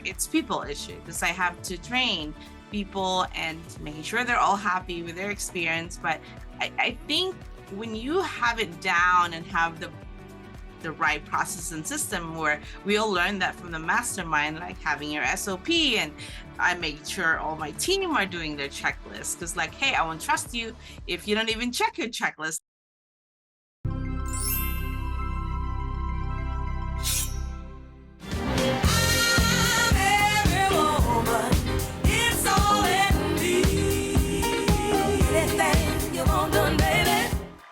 it's people issue because I have to train people and making sure they're all happy with their experience. But I think when you have it down and have the right process and system, where we all learn that from the mastermind, like having your SOP, and I make sure all my team are doing their checklist, because like, hey, I won't trust you if you don't even check your checklist.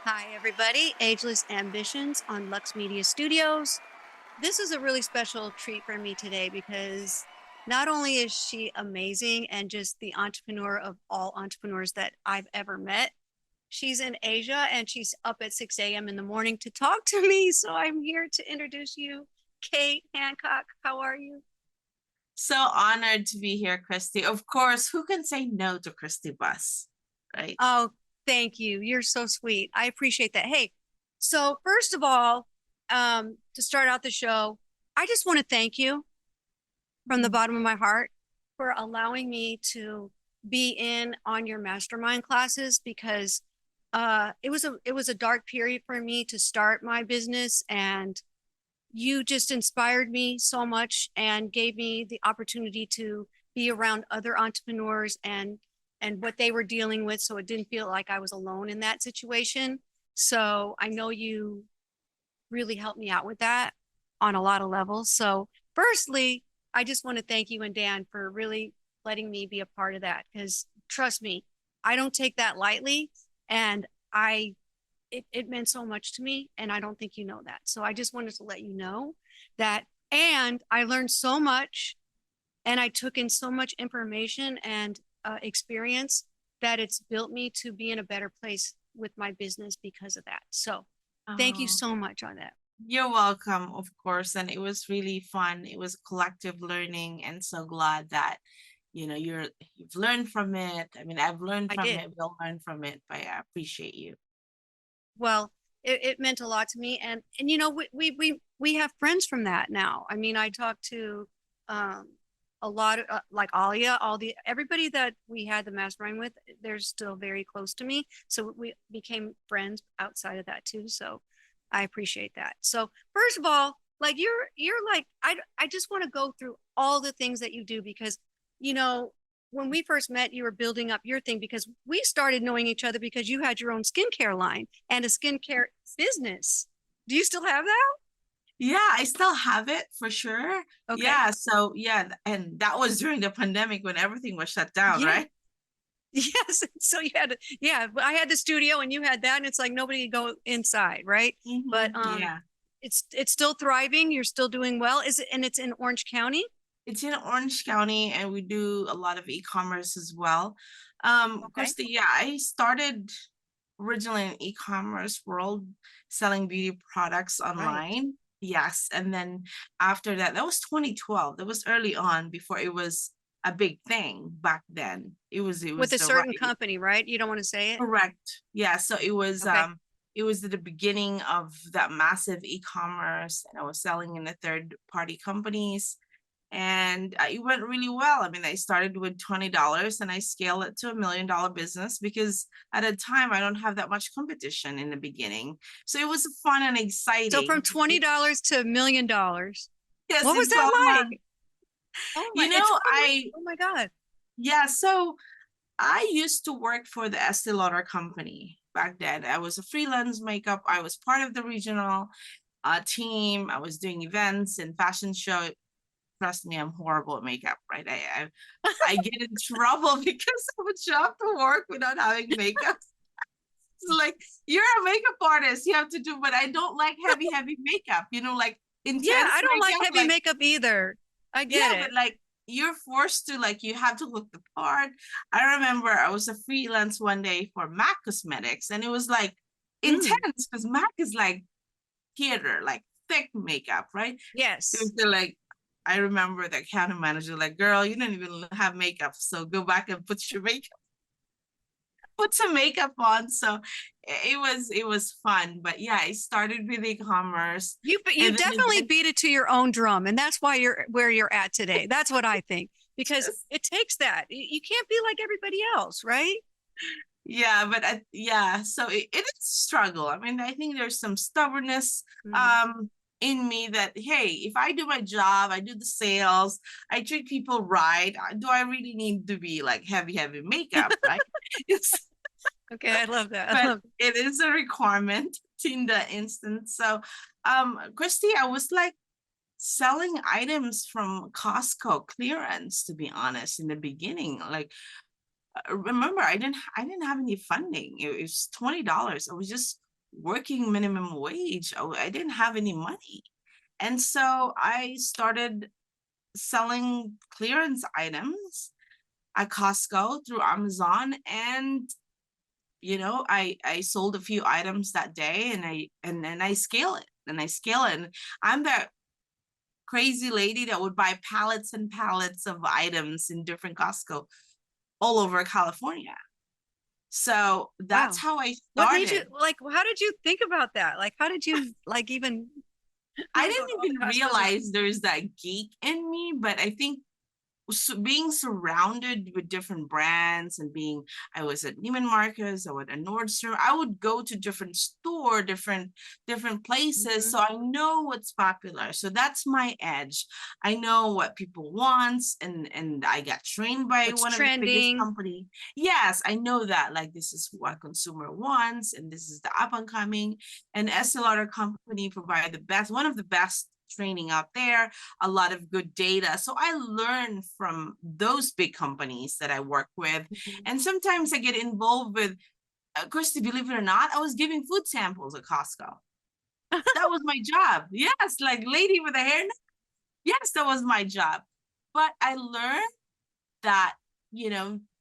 Hi everybody, Ageless Ambitions on luxemediastudios. This is a really special treat for me today because not only is she amazing and just the entrepreneur of all entrepreneurs that I've ever met, she's in Asia and she's up at 6 a.m. in the morning to talk to me. So I'm here to introduce you, Kate Handcock. How are you? So honored to be here, Christy. Of course, who can say no to Christy Buss, right? Oh, thank you. You're so sweet. I appreciate that. Hey, so first of all, to start out the show, I just want to thank you from the bottom of my heart for allowing me to be in on your mastermind classes, because it was a dark period for me to start my business, and you just inspired me so much and gave me the opportunity to be around other entrepreneurs and what they were dealing with, so it didn't feel like I was alone in that situation. So I know you really helped me out with that on a lot of levels. So firstly, I just want to thank you and Dan for really letting me be a part of that, because trust me, I don't take that lightly, and it meant so much to me, and I don't think you know that. So I just wanted to let you know that. And I learned so much, and I took in so much information and experience that it's built me to be in a better place with my business because of that. So thank you so much on that. You're welcome, of course. And it was really fun. It was collective learning, and so glad that, you know, you've learned from it. I mean, I've learned from it, we'll learn from it, but I appreciate you. Well, it meant a lot to me. And you know, we have friends from that now. I mean, I talked to a lot of like Alia, everybody that we had the mastermind with, they're still very close to me. So we became friends outside of that too. So I appreciate that. So first of all, like you're like, I just want to go through all the things that you do, because, you know, when we first met, you were building up your thing, because we started knowing each other because you had your own skincare line and a skincare business. Do you still have that? Yeah, I still have it for sure. Okay. Yeah. So yeah. And that was during the pandemic when everything was shut down, right? Yes. So you had I had the studio and you had that, and it's like nobody could go inside, right? Mm-hmm. But yeah, it's still thriving. You're still doing well. And it's in Orange County? It's in Orange County, and we do a lot of e-commerce as well. Christy, yeah, I started originally in e-commerce world, selling beauty products online. Right. Yes. And then after that was 2012. That was early on, before it was a big thing back then. It was with a certain company, right? You don't want to say it? Correct. Yeah. So it was it was at the beginning of that massive e-commerce, and I was selling in the third-party companies, and it went really well. I mean, I started with $20 and I scaled it to $1 million business, because at a time I don't have that much competition in the beginning. So it was fun and exciting. So from $20 to $1 million. Yes. What was that like? Oh my, oh my God. Yeah. So I used to work for the Estee Lauder company back then. I was a freelance makeup. I was part of the regional team. I was doing events and fashion show. Trust me, I'm horrible at makeup, right? I get in trouble because I would show up to work without having makeup. It's like, you're a makeup artist, you have to do, but I don't like heavy makeup, you know, like intense. Yeah, I don't like heavy makeup either. I get it. But like, you're forced to, like, you have to look the part. I remember I was a freelance one day for MAC Cosmetics, and it was like intense, because MAC is like theater, like thick makeup, right? Yes. So they're like, I remember the county manager like, girl, you don't even have makeup, so go back and put your makeup. put some makeup on. So it was fun. But yeah, I started with e-commerce. You And then definitely beat it to your own drum, and that's why you're where you're at today. That's what I think, because it takes that. You can't be like everybody else, right? yeah, but yeah, so it is a struggle. I mean, I think there's some stubbornness in me that, hey, if I do my job, I do the sales, I treat people right, do I really need to be like heavy makeup, right? It's Okay, I love that. I but love it is a requirement in the instance. So Christy, I was like selling items from Costco clearance, to be honest, in the beginning. Like, remember, I didn't have any funding. It was $20. I was just working minimum wage. I didn't have any money. And so I started selling clearance items at Costco through Amazon. And I sold a few items that day, and then I scale it and I scale it. And I'm that crazy lady that would buy pallets and pallets of items in different Costco all over California. So that's wow. how I What made you started. like? How did you think about that? Like, how did you like even I go to didn't all the even Costco's? realize there's that geek in me, but I think being surrounded with different brands and I was at Neiman Marcus, I was at Nordstrom, I would go to different store, different places, Mhm. so I know what's popular. So that's my edge. I know what people want, and I got trained by What's one of the biggest trending? company. Yes, I know that, like, this is what consumer wants, and this is the up and coming. And Estee Lauder company provide one of the best training out there, a lot of good data. So I learn from those big companies that I work with. Mhm. And sometimes I get involved with, Christy, believe it or not, I was giving food samples at Costco. That was my job. Yes, like lady with a hair. Yes, that was my job. But I learned that,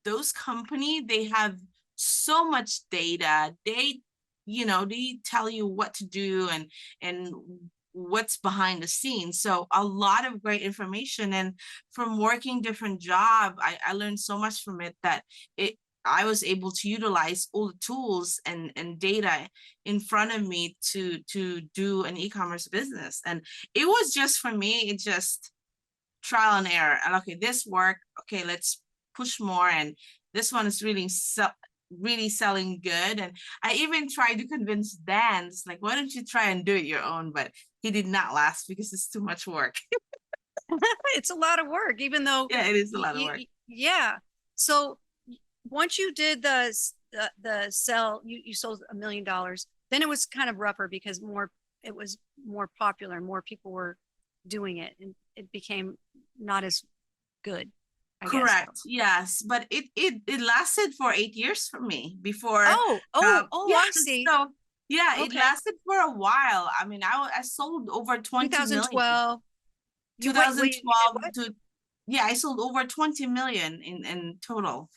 those company, they have so much data. They tell you what to do, and what's behind the scenes. So a lot of great information. And from working different job, I learned so much from it that it I was able to utilize all the tools and data in front of me to do an e-commerce business. And it was just, for me, it just trial and error. And okay, this worked. Okay, let's push more. And this one is really selling good. And I even tried to convince Dan, it's like, why don't you try and do it your own? But he did not last because it's too much work. It's a lot of work, even though Yeah, it is a lot of work. yeah. So once you did the sell, you sold $1 million. Then it was kind of rougher because it was more popular, more people were doing it, and it became not as good, I guess. Correct. Yes, but it lasted for 8 years for me before. Oh, Yeah. I see. So yeah, it Okay. lasted for a while. I mean, I sold over 20 million. 2012. You wait, you did 2012 what? to, yeah, I sold over 20 million in total.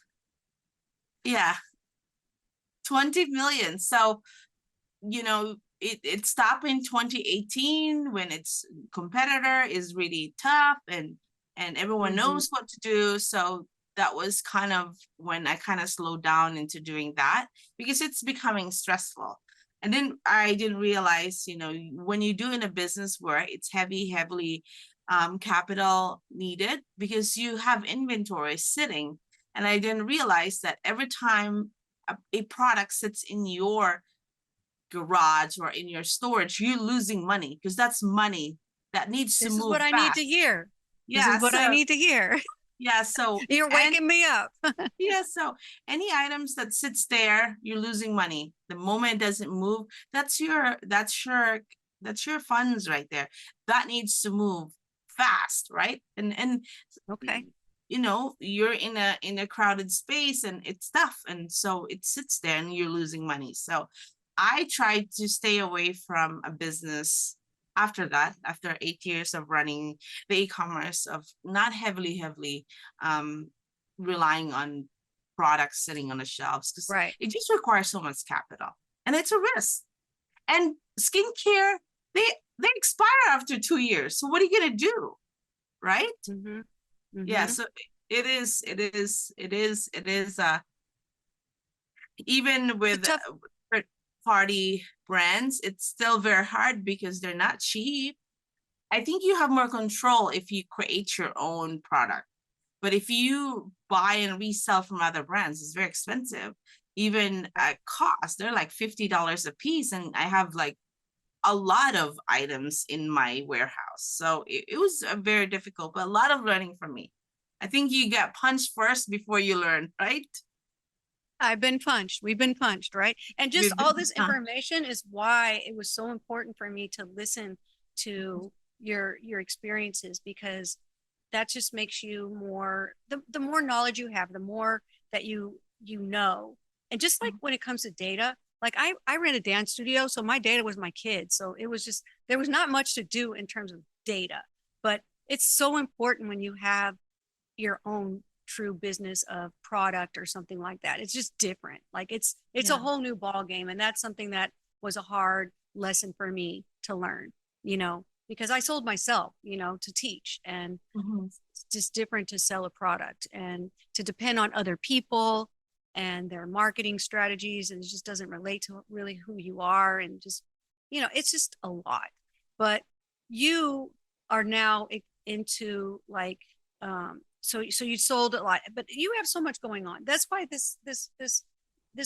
Yeah, 20 million. So, it stopped in 2018 when its competitor is really tough, and everyone Mhm. knows what to do. So that was kind of when I kind of slowed down into doing that, because it's becoming stressful. And then I didn't realize, when you do in a business where it's heavily capital needed, because you have inventory sitting. And I didn't realize that every time a product sits in your garage or in your storage, you're losing money, because that's money that needs to This is move what I need to fast. hear. This is Yeah. what I So need to hear. yeah. So You're and waking me up. yeah. So any items that sits there, you're losing money. The moment it doesn't move, that's your funds right there. That needs to move fast, right? And Okay. you're in a crowded space and it's tough, and so it sits there and you're losing money. So I tried to stay away from a business after that, after 8 years of running the e-commerce, of not heavily um relying on products sitting on the shelves, because Right. it just requires so much capital and it's a risk. And skincare, they expire after 2 years, so what are you going to do, right? Mm-hmm. Yeah. Mm-hmm. So it is Even It's a with tough. third party brands, it's still very hard because they're not cheap. I think you have more control if you create your own product. But if you buy and resell from other brands, it's very expensive. Even at cost, they're like $50 a piece. And I have like a lot of items in my warehouse. So it was very difficult, but a lot of learning for me. I think you get punched first before you learn, right? I've been punched. We've been punched, right? And just We've all been this information is why it was so important for me to listen to your experiences, because that just makes you more, the more knowledge you have, the more that you know. And just like when it comes to data, like I ran a dance studio, so my data was my kids. So it was just, there was not much to do in terms of data, but it's so important when you have your own true business of product or something like that. It's just different. Like it's a Yeah. whole new ball game, and that's something that was a hard lesson for me to learn, because I sold myself, to teach, and Mhm. it's just different to sell a product and to depend on other people and their marketing strategies, and it just doesn't relate to really who you are, and just it's just a lot. But you are now into like so you sold a lot, but you have so much going on. That's why this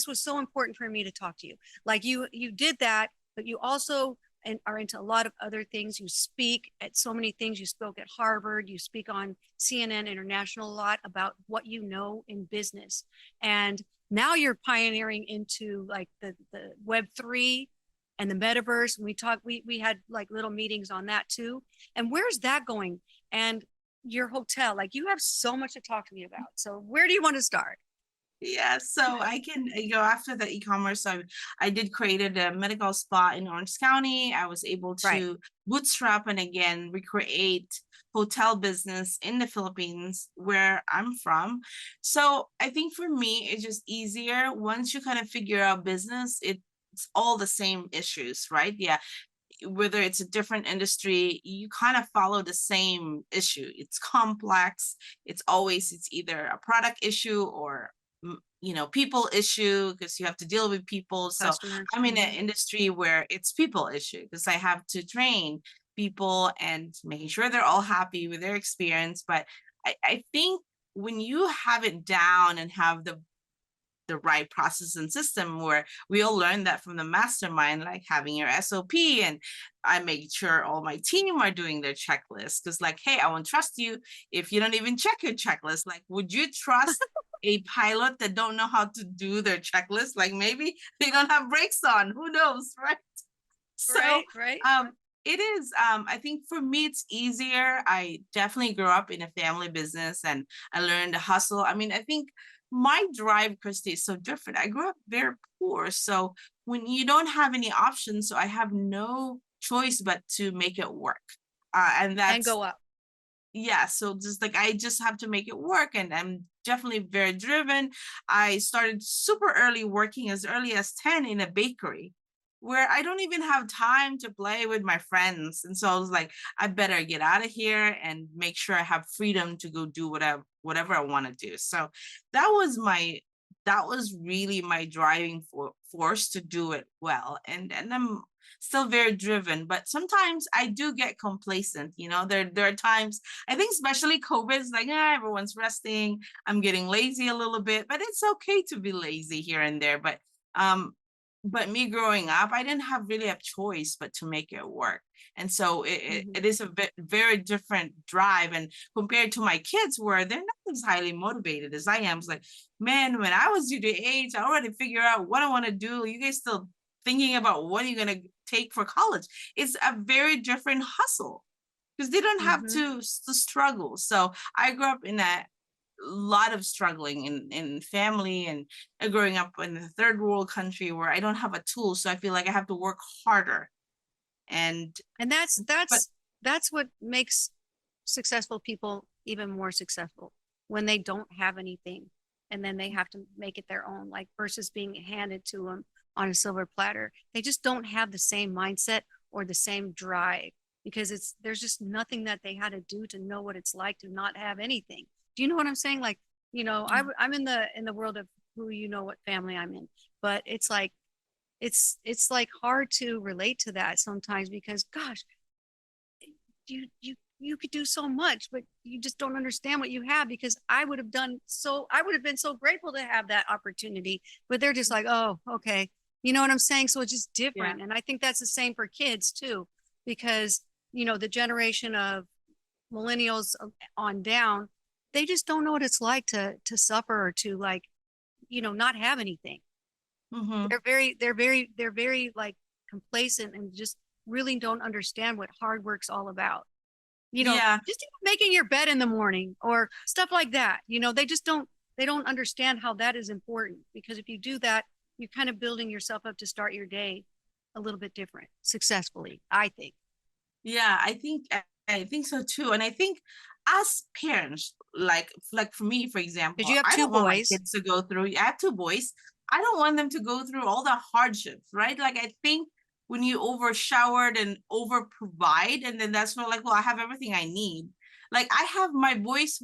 was so important for me to talk to you. Like you did that, but you also and are into a lot of other things. You speak at so many things. You spoke at Harvard. You speak on CNN International a lot about what you know in business. And now you're pioneering into like the Web3 and the metaverse. And we had like little meetings on that too. And where's that going? And your hotel, like you have so much to talk to me about. So where do you want to start? Yeah, so I can go after the e-commerce. I did created a medical spa in Orange County. I was able Right. to bootstrap and again recreate hotel business in the Philippines where I'm from. So I think for me, it's just easier once you kind of figure out business, it's all the same issues, right? Yeah, whether it's a different industry, you kind of follow the same issue. It's complex. It's either a product issue or people issue because you have to deal with people. So Customers. I'm in an Mhm. industry where it's people issue because I have to train people and making sure they're all happy with their experience. But I think when you have it down and have the right process and system where we all learned that from the mastermind, like having your SOP. And I make sure all my team are doing their checklist because like, hey, I won't trust you if you don't even check your checklist. Like, would you trust a pilot that don't know how to do their checklist? Like maybe they don't have brakes on, who knows, right? So Right, right. it is I think for me it's easier. I definitely grew up in a family business and I learned to hustle. I mean, I think my drive, Christy, is so different. I grew up very poor. So when you don't have any options, so I have no choice but to make it work. And And that's go up. yeah, so just like I just have to make it work and I'm definitely very driven. I started super early working as early as 10 in a bakery where I don't even have time to play with my friends. And so I was like, I better get out of here and make sure I have freedom to go do whatever I want to do. So that was my that was really my driving force to do it well. And I'm still very driven, but sometimes I do get complacent. There are times I think especially COVID is like, everyone's resting. I'm getting lazy a little bit, but it's okay to be lazy here and there. Um, but me growing up, I didn't have really a choice but to make it work. And so Mhm. it is a very different drive. And compared to my kids, where they're not as highly motivated as I am, it's like, man, when I was your age, I already figured out what I want to do. You guys still thinking about what you're going to take for college. It's a very different hustle because they don't have Mhm. to struggle. So I grew up in a lot of struggling in family and growing up in a third world country where I don't have a tool. So I feel like I have to work harder. And And that's but that's that's what makes successful people even more successful, when they don't have anything and then they have to make it their own, like versus being handed to them on a silver platter. They just don't have the same mindset or the same drive, because there's just nothing that they had to do to know what it's like to not have anything. Do you know what I'm saying? Like, I'm in the world of who you know what family I'm in. But it's like it's hard to relate to that sometimes because gosh, you could do so much, but you just don't understand what you have because I would have been so grateful to have that opportunity, but they're just like, oh, okay. You know what I'm saying? So it's just different. Yeah. And I think that's the same for kids too, because, the generation of millennials on down, they just don't know what it's like to suffer or to like, not have anything. Mm-hmm. They're very like complacent and just really don't understand what hard work's all about. Yeah. Just making your bed in the morning or stuff like that. They don't understand how that is important because if you do that, you're kind of building yourself up to start your day a little bit different, successfully, I think. Yeah, I think so too. And I think as parents, like for me, for Because example, you have I two don't want my boys. kids to go through, I have two boys. I don't want them to go through all the hardships, right? Like I think when you over showered and over provide, and then that's not like, well, I have everything I need. Like I have my boys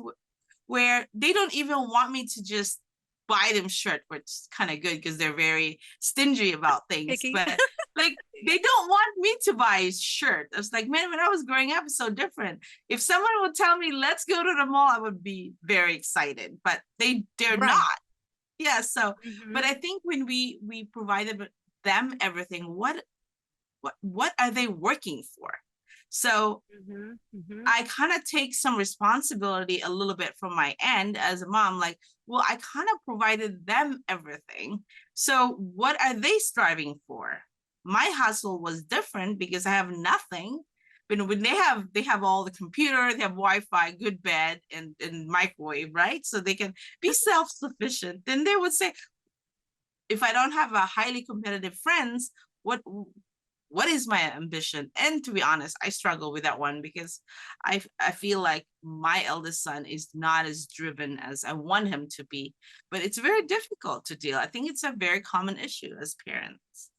where they don't even want me to just buy them shirt, which is kind of good because they're very stingy about things. Picky. But like they don't want me to buy a shirt. I was like, man, when I was growing up, it's so different. If someone would tell me, let's go to the mall, I would be very excited. But they're Right. not. Yeah. So, Mm-hmm. but I think when we provided them everything, what are they working for? So Mm-hmm. Mm-hmm. I kind of take some responsibility a little bit from my end as a mom, like, well, I kind of provided them everything. So what are they striving for? My hustle was different because I have nothing. But when they have all the computer, they have Wi-Fi, good bed, and microwave, right? So they can be self-sufficient. Then they would say, if I don't have a highly competitive friends, what is my ambition? And to be honest, I struggle with that one because I feel like my eldest son is not as driven as I want him to be, but it's very difficult to deal. I think it's a very common issue as parents.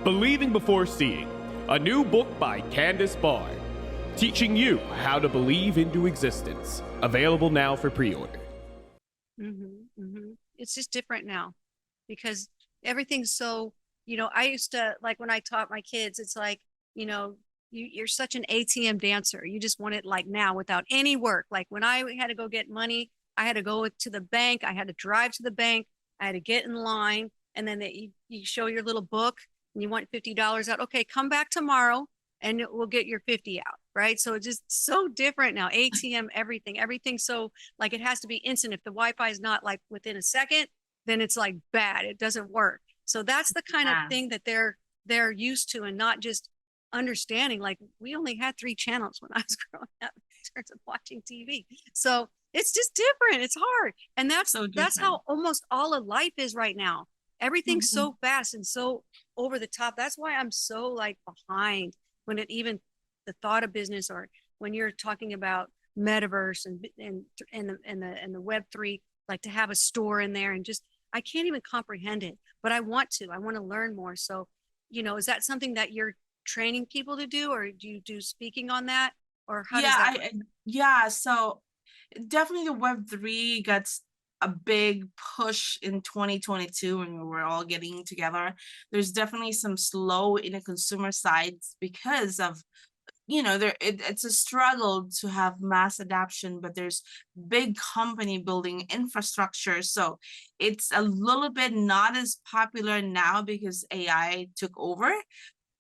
Believing Before Seeing, a new book by Candace Barr, teaching you how to believe into existence. Available now for pre-order. Mm-hmm. Mm-hmm. It's just different now because everything's so, I used to like when I taught my kids, it's like, you're such an ATM dancer. You just want it like now without any work. Like when I had to go get money, I had to go to the bank. I had to drive to the bank. I had to get in line. And then you show your little book and you want $50 out. Okay, come back tomorrow and we'll get your 50 out. Right. So it's just so different now. ATM, everything. So like it has to be instant. If the Wi-Fi is not like within a second, then it's like bad. It doesn't work. So that's the kind of thing that they're used to and not just understanding. Like we only had 3 channels when I was growing up in terms of watching TV. So it's just different. It's hard. And that's how almost all of life is right now. Everything's Mm-hmm. so fast and so over the top. That's why I'm so like behind when it even the thought of business or when you're talking about metaverse and the Web3, like to have a store in there and just I can't even comprehend it, but I want to learn more. So, is that something that you're training people to do, or do you do speaking on that, or how does that work? Yeah. So definitely the Web3 got a big push in 2022 when we were all getting together. There's definitely some slow in the consumer sides because of it's a struggle to have mass adoption, but there's big company building infrastructure. So it's a little bit not as popular now because AI took over.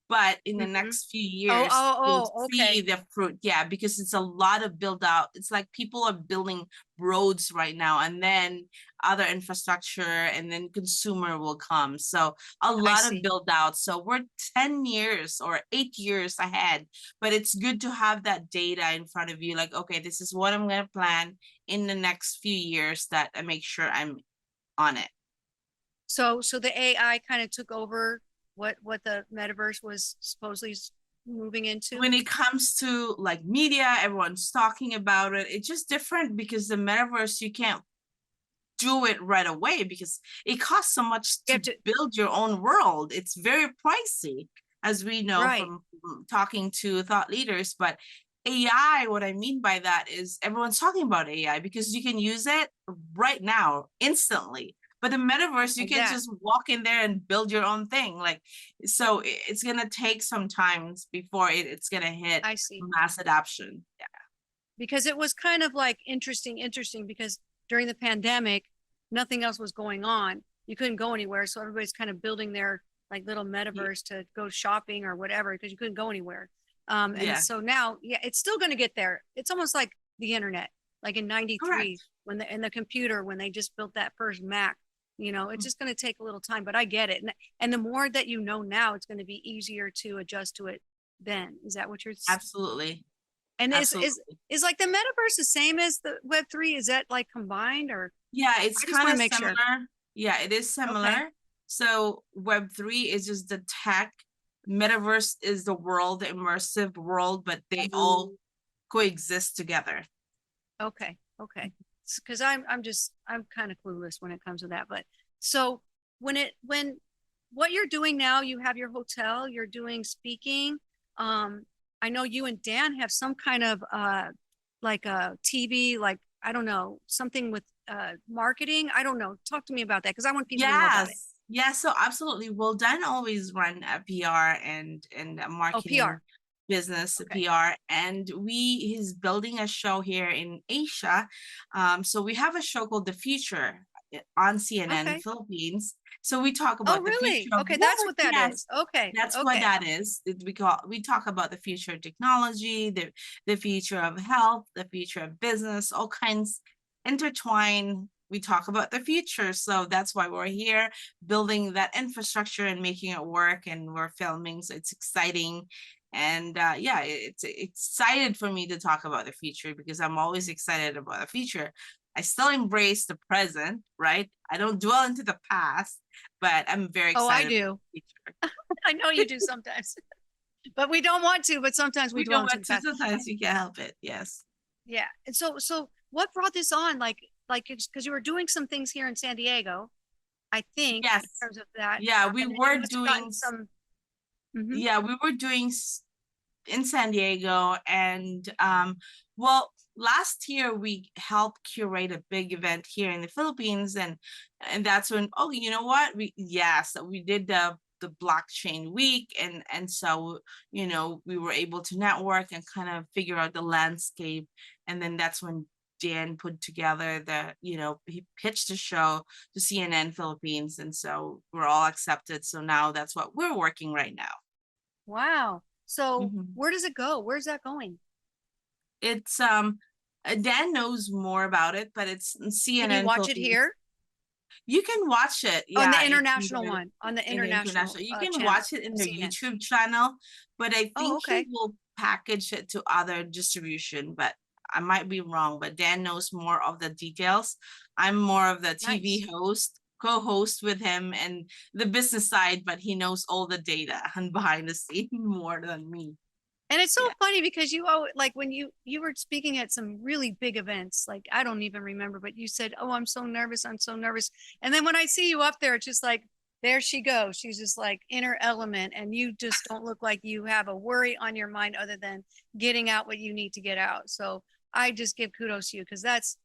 But in the next few years, you'll see Okay. the fruit. Yeah, because it's a lot of build out. It's like people are building roads right now, and then other infrastructure, and then consumer will come. So a I lot of see. build out. So we're 10 years or 8 years ahead, but it's good to have that data in front of you. Like, okay, this is what I'm going to plan in the next few years that I make sure I'm on it. So the AI kind of took over what the metaverse was supposedly moving into. When it comes to like media, everyone's talking about it. It's just different because the metaverse, you can't do it right away because it costs so much to build your own world. It's very pricey, as we know Right. from talking to thought leaders, but AI, what I mean by that is everyone's talking about AI because you can use it right now, instantly. But the metaverse, you Like can that. just walk in there and build your own thing. Like, so it's gonna take some time before it's gonna hit I see. mass adoption. Yeah. Because it was kind of like interesting because during the pandemic, nothing else was going on. You couldn't go anywhere. So everybody's kind of building their like little metaverse to go shopping or whatever, because you couldn't go anywhere. And Yeah. so now, yeah, it's still going to get there. It's almost like the internet, like in '93, Correct. when the computer, when they just built that first Mac, you know, it's just going to take a little time, but I get it. And the more that you know now, it's going to be easier to adjust to it then. Is that what you're saying? Absolutely. And Absolutely. is like the metaverse the same as the Web3? Is that like combined, or Yeah, it's I just want kind to of make similar. sure. Yeah, it is similar. Okay. So Web3 is just the tech. Metaverse is the world, the immersive world, but they all coexist together. Okay. Okay. Because I'm kind of clueless when it comes to that. But so when what you're doing now, you have your hotel, you're doing speaking. I know you and Dan have some kind of like a TV, like I don't know, something with marketing. I don't know. Talk to me about that, because I want people to know about it. Yes. Yeah, so absolutely. Well, Dan always run a PR and a Oh, PR. marketing business, Okay. PR, and he's building a show here in Asia. So we have a show called The Future on CNN Okay. Philippines. So we talk Oh, about the really? future of Okay, that's work. what that Yes, is. Okay. that's what Okay. that is. We talk about the future of technology, the future of health, the future of business, all kinds intertwined. We talk about the future. So that's why we're here building that infrastructure and making it work, and we're filming. So it's exciting. And yeah, it's excited for me to talk about the future because I'm always excited about the future. I still embrace the present, right? I don't dwell into the past, but I'm very Oh, I excited about do. the future. I know you do sometimes, but we don't want to, but sometimes we We dwell don't into want the to, past. sometimes you can't help it. Yes. Yeah. And so what brought this on? Like, because you were doing some things here in San Diego, I think, in Yes. terms of that. Yeah, we And then were you must have gotten doing, some. Mhm. yeah, we were doing in San Diego. And well, last year we helped curate a big event here in the Philippines, and that's when, oh, you know what? So we did the blockchain week, and so we were able to network and kind of figure out the landscape. And then that's when Dan put together he pitched the show to CNN Philippines, and so we're all accepted. So now that's what we're working right now. Wow. So Mhm. where does it go? Where's that going? It's Dan knows more about it, but it's Can you CNN watch it Philippines. here? You can watch it, On the yeah, international one, on the in the international international. You can channel watch it in of their CNN. YouTube channel, but I Oh, think he okay. will package it to other distribution. But I might be wrong. But Dan knows more of the details. I'm more of the TV Nice. host, co-host with him, and the business side. But he knows all the data and behind the scene more than me. And it's so Yeah. funny because like when you were speaking at some really big events, like I don't even remember, but you said, "Oh, I'm so nervous. I'm so nervous." And then when I see you up there, it's just like, there she goes. She's just like in her element, and you just don't look like you have a worry on your mind other than getting out what you need to get out. So I just give kudos to you, because that's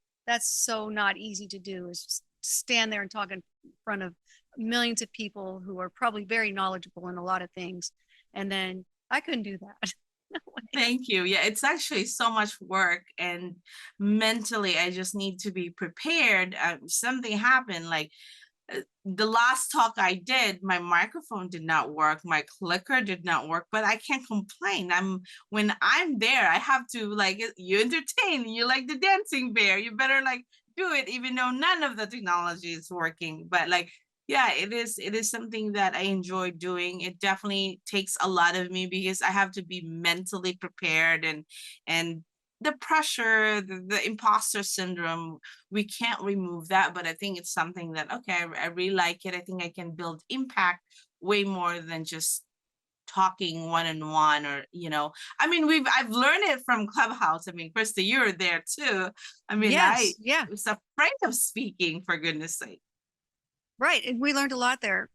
so not easy to do, is just stand there and talk in front of millions of people who are probably very knowledgeable in a lot of things. And then I couldn't do that. No way. Thank you. Yeah, it's actually so much work, and mentally, I just need to be prepared. Something happened, like the last talk I did, my microphone did not work, my clicker did not work, but I can't complain. When I'm there, I have to, like, you entertain, you like the dancing bear, you better like do it, even though none of the technology is working. But like, yeah, it is something that I enjoy doing. It definitely takes a lot of me because I have to be mentally prepared, and the pressure, the imposter syndrome, we can't remove that. But I think it's something that, okay, I really like it. I think I can build impact way more than just talking one-on-one, or I mean, I've learned it from Clubhouse. I mean, Christy, you were there too. I mean, I Yes, yeah, was afraid of speaking, for goodness sake. right. And we learned a lot there,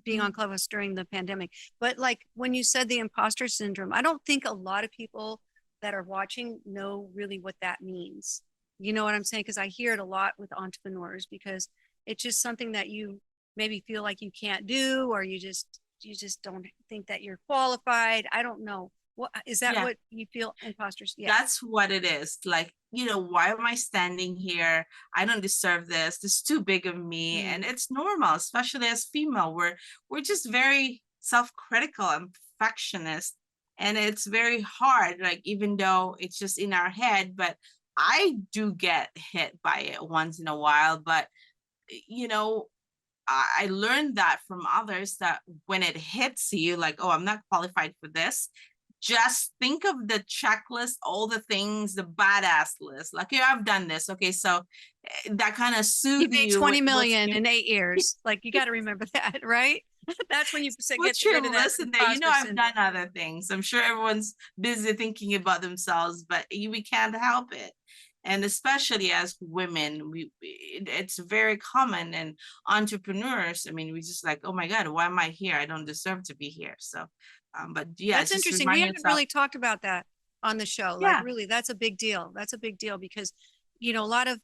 being Mhm. on Clubhouse during the pandemic. But like when you said the imposter syndrome, I don't think a lot of people that are watching know really what that means. You know what I'm saying? Because I hear it a lot with entrepreneurs, because it's just something that you maybe feel like you can't do, or you just don't think that you're qualified. I don't know. What is that? Yeah. What you feel, imposters? Yeah. That's what it is. Like, why am I standing here? I don't deserve this. This is too big of me. And it's normal, especially as female. We're just very self-critical and perfectionist. And it's very hard, like, even though it's just in our head, but I do get hit by it once in a while. But I learned that from others, that when it hits you, like, oh, I'm not qualified for this, just think of the checklist, all the things, the badass list. Like, yeah, I've done this. Okay, so that kind of You soothes made you. 20 million in 8 years. Like, you got to remember that, right? That's when you get Put your rid of that list in there. imposter I've syndrome. done other things. I'm sure everyone's busy thinking about themselves, but we can't help it. And especially as women, it's very common. And entrepreneurs, I mean, we just like, oh my God, why am I here? I don't deserve to be here. So, but yeah, That's just interesting. We remind haven't yourself. really talked about that on the show. Like, Yeah. really, that's a big deal. That's a big deal because, a lot of,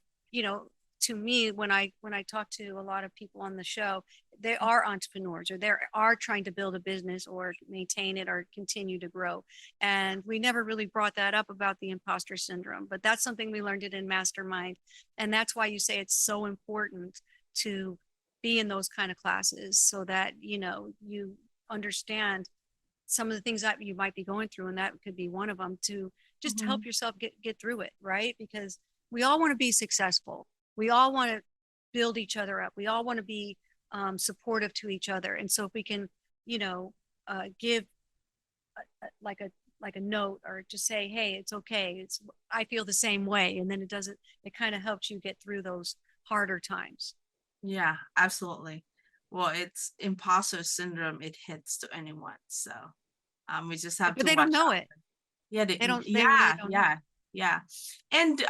to me, when I talk to a lot of people on the show, they are entrepreneurs, or they are trying to build a business or maintain it or continue to grow. And we never really brought that up about the imposter syndrome, but that's something we learned it in Mastermind. And that's why you say it's so important to be in those kind of classes, so that, you understand some of the things that you might be going through, and that could be one of them, to just help yourself get through it, right? Because we all want to be successful. We all want to build each other up. We all want to be supportive to each other. And so if we can, give like a note, or just say, hey, it's okay. I feel the same way. And then it kind of helps you get through those harder times. Yeah, absolutely. Well, it's imposter syndrome. It hits to anyone. So we just have But to they don't watch know out. it. Yeah, They really yeah, don't know. yeah. And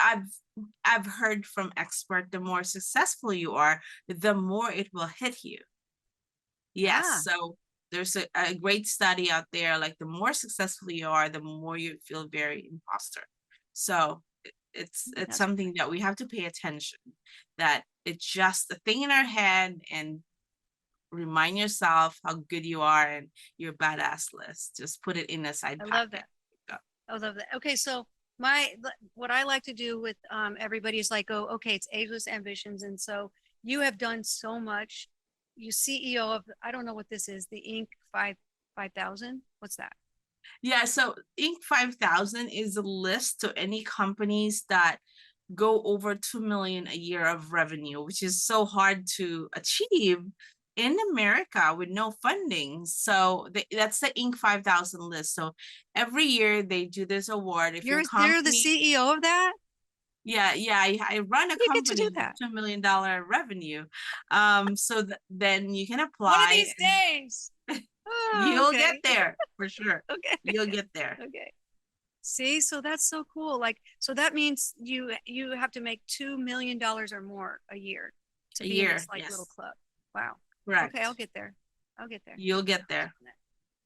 I've heard from expert, the more successful you are, the more it will hit you. Yes. Yeah. So there's a great study out there, like the more successful you are, the more you feel very imposter. So it's That's something that we have to pay attention, that it's just a thing in our head, and remind yourself how good you are and your badass list. Just put it in a side I pocket. love that. I love that. Okay, so what I like to do with everybody is like, go, okay, it's Ageless Ambitions, and so you have done so much. You CEO of, I don't know what this is, the Inc. 5000. What's that? Yeah, so Inc. 5000 is a list to any companies that go over 2 million a year of revenue, which is so hard to achieve in America with no funding. So that's the Inc. 5000 list. So every year they do this award. If your company, You're the CEO of that? yeah, I run a You get to do company with that $2 million revenue. So then you can apply. one of these days. Oh, You'll okay. get there for sure. Okay. You'll get there. Okay. See, so that's so cool. Like, so that means you have to make $2 million or more a year to be in this yes. little club. Wow. Correct. Okay, I'll get there. You'll get there.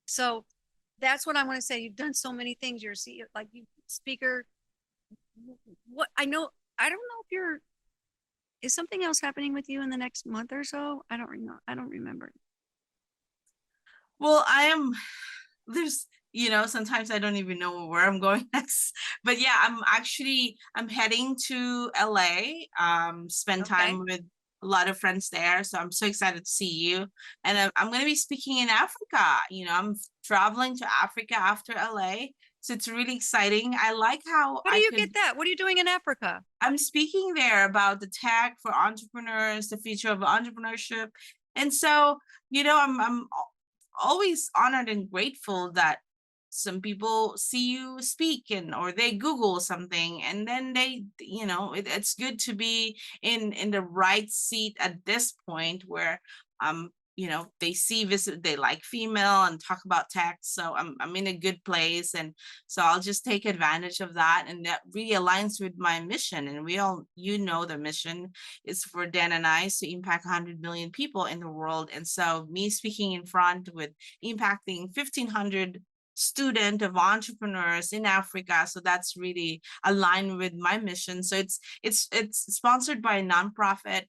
So that's what I want to say. You've done so many things. You're CEO, like you speaker. What I don't know if is something else happening with you in the next month or so? I don't remember. Well, there's, sometimes I don't even know where I'm going next, but yeah, I'm heading to LA, spend time with a lot of friends there. So I'm so excited to see you. And I'm going to be speaking in Africa. I'm traveling to Africa after LA. So it's really exciting. I like how How do you get that? What are you doing in Africa? I'm speaking there about the tech for entrepreneurs, the future of entrepreneurship. And so, I'm always honored and grateful that some people see you speak or they Google something, and then it's good to be in the right seat at this point where they they like female and talk about tech. So I'm in a good place, and so I'll just take advantage of that, and that really aligns with my mission. And the mission is for Dan and I to impact 100 million people in the world. And so me speaking in front with impacting 1,500 student of entrepreneurs in Africa. So that's really aligned with my mission. So it's sponsored by a nonprofit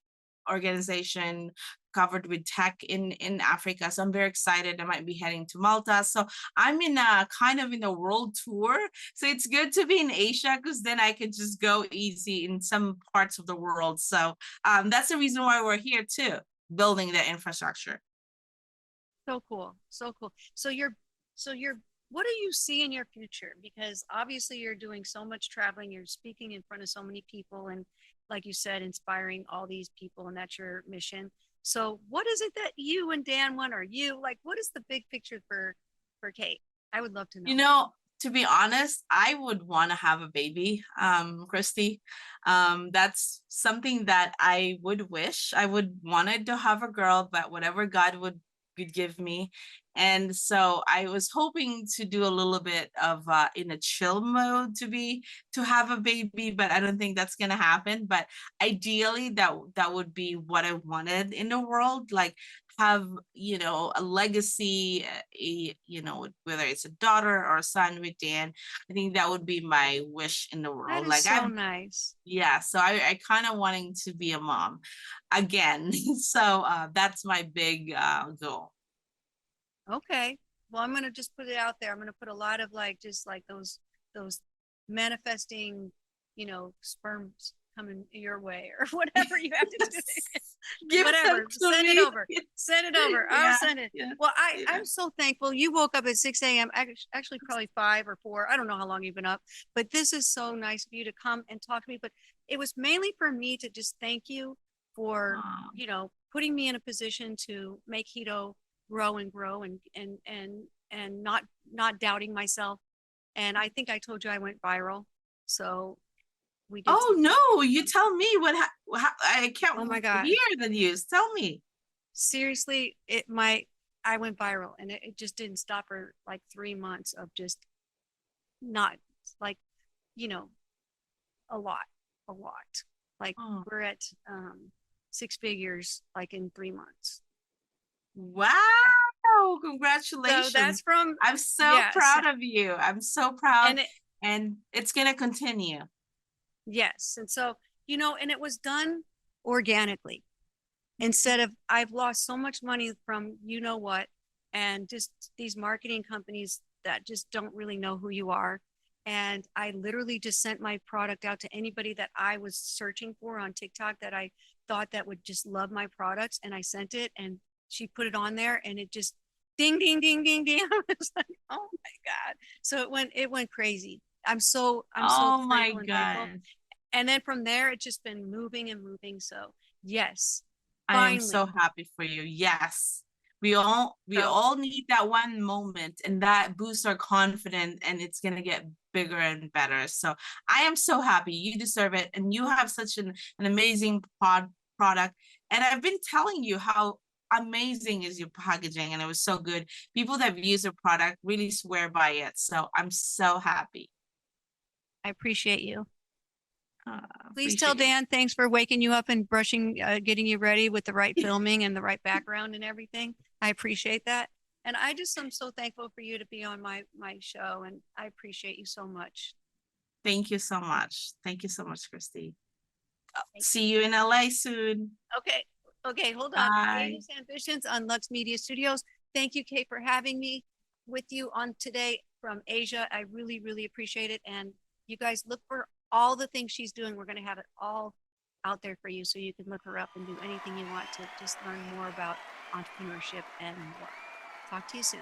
organization covered with tech in Africa. So I'm very excited. I might be heading to Malta. So I'm in a kind of in a world tour. So it's good to be in Asia because then I can just go easy in some parts of the world. So that's the reason why we're here too, building the infrastructure. So cool. So cool. So what do you see in your future? Because obviously you're doing so much traveling, you're speaking in front of so many people, and like you said, inspiring all these people, and that's your mission. So what is it that you and Dan want, or you like, what is the big picture for Kate? I would love to know. You know, to be honest, I would want to have a baby, Christy. That's something that I would wish. I would wanted to have a girl, but whatever God would give me. And so I was hoping to do a little bit of in a chill mode to have a baby, but I don't think that's gonna happen. But ideally, that would be what I wanted in the world, like have, you know, a legacy, you know, whether it's a daughter or a son with Dan. I think that would be my wish in the That world. is Like so nice. yeah, so I kind of wanting to be a mom again. So that's my big goal. Okay. Well, I'm gonna just put it out there. I'm gonna put a lot of like just like those manifesting, you know, sperms coming your way or whatever you have to do. Give them Whatever. to Send it me. over. Send it over. I'll Yeah, send it. yeah, Well, yeah. I'm so thankful. You woke up at 6 a.m. Actually, probably 5 or 4. I don't know how long you've been up, but this is so nice of you to come and talk to me. But it was mainly for me to just thank you for, Aw. you know, putting me in a position to make Hito grow and grow and not doubting myself. And I think I told you I went viral. So we did. Oh no, you tell me I can't Oh my God. hear the news. Tell me. Seriously, I went viral, and it just didn't stop for like 3 months of just not like, you know, a lot. Like Oh. we're at 6 figures like in 3 months. Wow, So congratulations. that's from, I'm so yes. proud of you. I'm so proud, And and it's gonna continue. yes. And so, you know, and it was done organically instead of, I've lost so much money from, you know what, and just these marketing companies that just don't really know who you are. And I literally just sent my product out to anybody that I was searching for on TikTok that I thought that would just love my products. And I sent it, and she put it on there, and it just ding, ding, ding, ding, ding. I was like, oh my God. So it went crazy. I'm so Oh my thankful and thankful. God. And then from there, it's just been moving and moving. So yes, I am so finally. happy for you. Yes. We So all need that one moment, and that boosts our confidence, and it's going to get bigger and better. So I am so happy. You deserve it, and you have such an amazing product. And I've been telling you how amazing is your packaging, and it was so good. People that use your product really swear by it. So I'm so happy. I appreciate you. Please Appreciate tell you. Dan, thanks for waking you up and brushing, getting you ready with the right filming and the right background and everything. I appreciate that. And I just am so thankful for you to be on my show. And I appreciate you so much. Thank you so much. Thank you so much, Christy. Thank See you in LA soon. Okay. Okay. Hold on. Bye. Ageless Ambitions on Lux Media Studios. Thank you, Kate, for having me with you on today from Asia. I really, really appreciate it. And you guys look for all the things she's doing. We're going to have it all out there for you, so you can look her up and do anything you want to just learn more about entrepreneurship and more. Talk to you soon.